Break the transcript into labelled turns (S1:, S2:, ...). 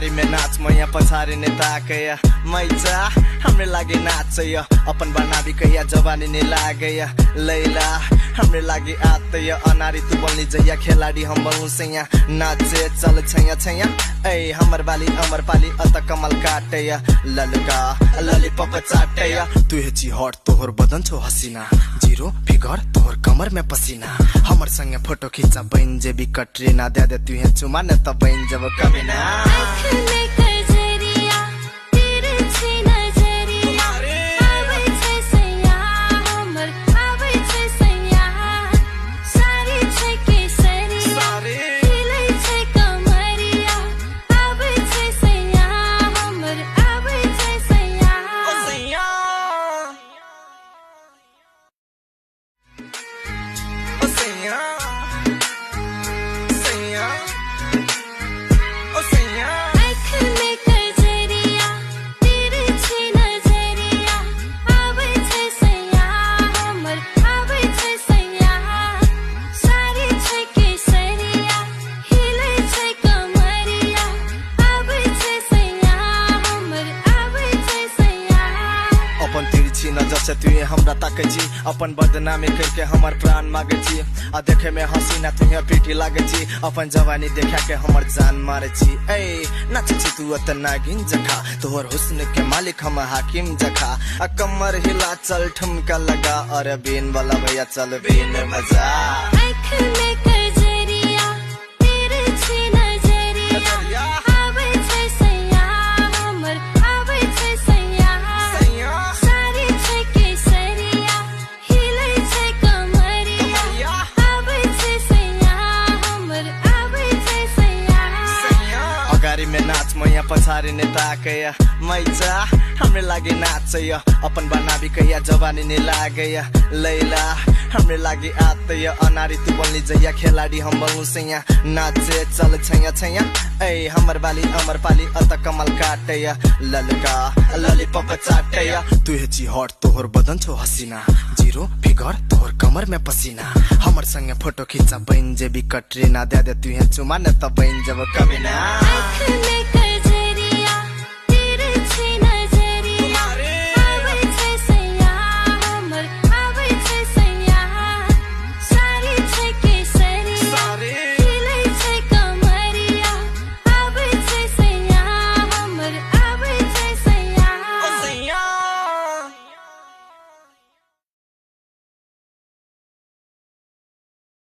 S1: अगाडि में नाच म यहाँ पछाडि ने ताकैया मैचा हमरे लागि नाच या अपन बनाबी कहिया जवानी ने लागैया लैला हमरे लागि आतैया अनारी तू बोल्नी जैया खेलाडी हम बनू सैया नाचे चल छैया छैया ए हमर बाली अमर पाली अत कमल काटैया ललका ललीपप चाटैया तू हेची हट तोहर बदन छो हसीना जीरो फिगर तोहर कमर में पसीना हमर संगे फोटो खींचा बन जे भी कटरीना दे दे तू हे चुमा न त बन जब कभी ना जब तू हमरा ताके छी अपन बदनामी करके हमर प्राण मांगे छी आ देखे में हसीना तुहे पीठी लागे छी अपन जवानी देखा के हमर जान मारे छी ए नाचे छी तू त नागिन जखा तोहर हुस्न के मालिक हम हाकिम जखा आ कमर हिला चल ठुमका लगा अरे बीन वाला भैया चल बीन मजा में नाच म यहाँ पछाडि ने ताकैया मैचा हमरे लागि नाच या अपन बनाबी कहिया जवानी ने लागैया लैला हमरे लागि आतैया अनारी तू बोल्नी जैया खेलाडी हम बनू सैया नाचे चल छैया छैया ए हमर बाली अमर पाली अत कमल काटैया ललका ललीपप चाटैया तू हेची हट तोहर बदन छो हसीना जीरो फिगर तोहर कमर में पसीना हमर संगे फोटो खींचा बन जे भी कटरीना दे दे तू हे चुमा न त बन जब कभी ना